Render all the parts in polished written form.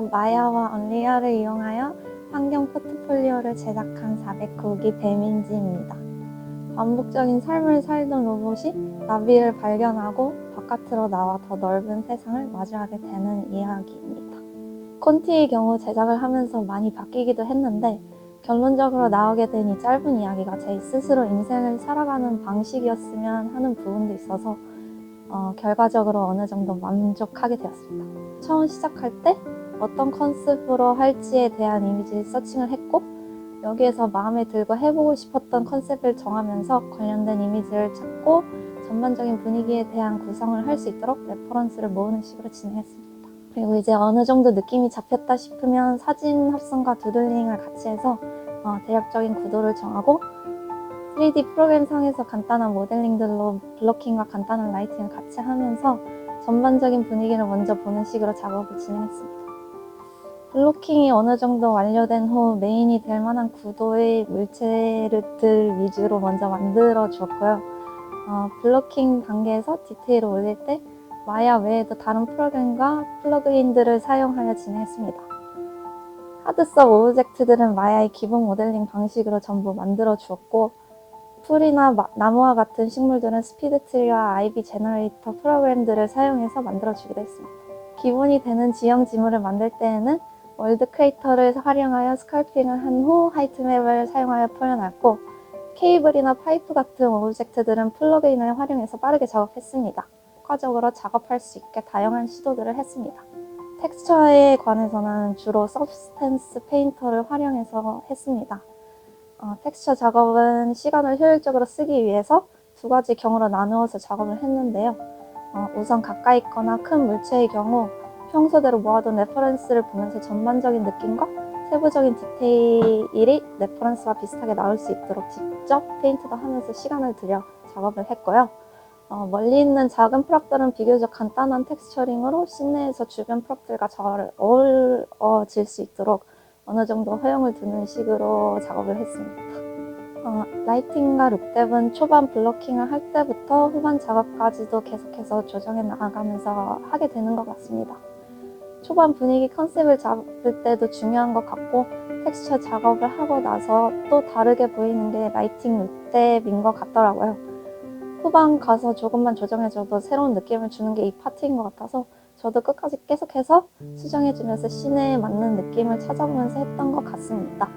안녕하세요. 마야와 언리얼을 이용하여 환경 포트폴리오를 제작한 409기 배민지입니다. 반복적인 삶을 살던 로봇이 나비를 발견하고 바깥으로 나와 더 넓은 세상을 마주하게 되는 이야기입니다. 콘티의 경우 제작을 하면서 많이 바뀌기도 했는데 결론적으로 나오게 된 이 짧은 이야기가 제 스스로 인생을 살아가는 방식이었으면 하는 부분도 있어서 결과적으로 어느 정도 만족하게 되었습니다. 처음 시작할 때 어떤 컨셉으로 할지에 대한 이미지 서칭을 했고 여기에서 마음에 들고 해보고 싶었던 컨셉을 정하면서 관련된 이미지를 찾고 전반적인 분위기에 대한 구성을 할 수 있도록 레퍼런스를 모으는 식으로 진행했습니다. 그리고 이제 어느 정도 느낌이 잡혔다 싶으면 사진 합성과 두들링을 같이 해서 대략적인 구도를 정하고 3D 프로그램상에서 간단한 모델링들로 블로킹과 간단한 라이팅을 같이 하면서 전반적인 분위기를 먼저 보는 식으로 작업을 진행했습니다. 블로킹이 어느 정도 완료된 후 메인이 될 만한 구도의 물체들 위주로 먼저 만들어 주었고요. 블로킹 단계에서 디테일을 올릴 때 마야 외에도 다른 프로그램과 플러그인들을 사용하여 진행했습니다. 하드섭 오브젝트들은 마야의 기본 모델링 방식으로 전부 만들어 주었고 풀이나 나무와 같은 식물들은 스피드트리와 아이비 제너레이터 프로그램들을 사용해서 만들어주기도 했습니다. 기본이 되는 지형 지물을 만들 때에는 월드 크리에이터를 활용하여 스컬핑을 한 후 하이트맵을 사용하여 표현했고 케이블이나 파이프 같은 오브젝트들은 플러그인을 활용해서 빠르게 작업했습니다. 효과적으로 작업할 수 있게 다양한 시도들을 했습니다. 텍스처에 관해서는 주로 서브스텐스 페인터를 활용해서 했습니다. 텍스처 작업은 시간을 효율적으로 쓰기 위해서 두 가지 경우로 나누어서 작업을 했는데요. 우선 가까이 있거나 큰 물체의 경우 평소대로 모아둔 레퍼런스를 보면서 전반적인 느낌과 세부적인 디테일이 레퍼런스와 비슷하게 나올 수 있도록 직접 페인트도 하면서 시간을 들여 작업을 했고요. 멀리 있는 작은 프롭들은 비교적 간단한 텍스처링으로 실내에서 주변 프롭들과 잘 어우러질 수 있도록 어느 정도 허용을 두는 식으로 작업을 했습니다. 라이팅과 룩뎁은 초반 블로킹을 할 때부터 후반 작업까지도 계속해서 조정해 나가면서 하게 되는 것 같습니다. 초반 분위기 컨셉을 잡을 때도 중요한 것 같고 텍스처 작업을 하고 나서 또 다르게 보이는 게 라이팅 룩뎁인 것 같더라고요. 후반 가서 조금만 조정해줘도 새로운 느낌을 주는 게 이 파트인 것 같아서 저도 끝까지 계속해서 수정해주면서 씬에 맞는 느낌을 찾아보면서 했던 것 같습니다.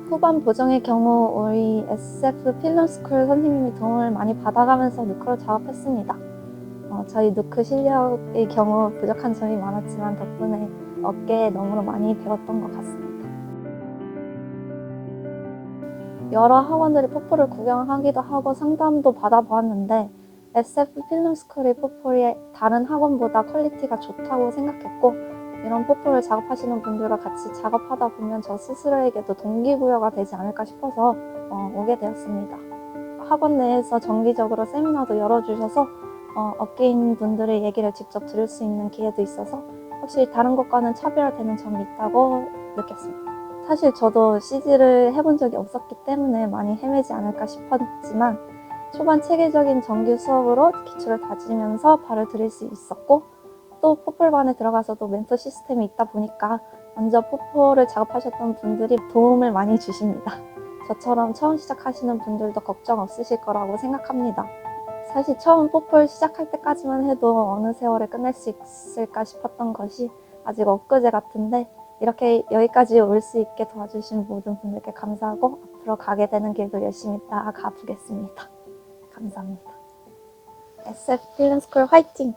후반 보정의 경우 우리 SF 필름스쿨 선생님이 도움을 많이 받아가면서 누크로 작업했습니다. 저희 누크 실력의 경우 부족한 점이 많았지만 덕분에 어깨에 너무나 많이 배웠던 것 같습니다. 여러 학원들이 포폴을 구경하기도 하고 상담도 받아보았는데 SF 필름스쿨의 포폴이 다른 학원보다 퀄리티가 좋다고 생각했고 이런 포폴을 작업하시는 분들과 같이 작업하다 보면 저 스스로에게도 동기부여가 되지 않을까 싶어서 오게 되었습니다. 학원 내에서 정기적으로 세미나도 열어주셔서 업계인 분들의 얘기를 직접 들을 수 있는 기회도 있어서 확실히 다른 것과는 차별화되는 점이 있다고 느꼈습니다. 사실 저도 CG를 해본 적이 없었기 때문에 많이 헤매지 않을까 싶었지만 초반 체계적인 정규 수업으로 기초를 다지면서 발을 들일 수 있었고 또 포폴반에 들어가서도 멘토 시스템이 있다 보니까 먼저 포폴을 작업하셨던 분들이 도움을 많이 주십니다. 저처럼 처음 시작하시는 분들도 걱정 없으실 거라고 생각합니다. 사실 처음 포폴 시작할 때까지만 해도 어느 세월에 끝낼 수 있을까 싶었던 것이 아직 엊그제 같은데 이렇게 여기까지 올 수 있게 도와주신 모든 분들께 감사하고 앞으로 가게 되는 길도 열심히 따라가 보겠습니다. 감사합니다. SF 필름스쿨 화이팅!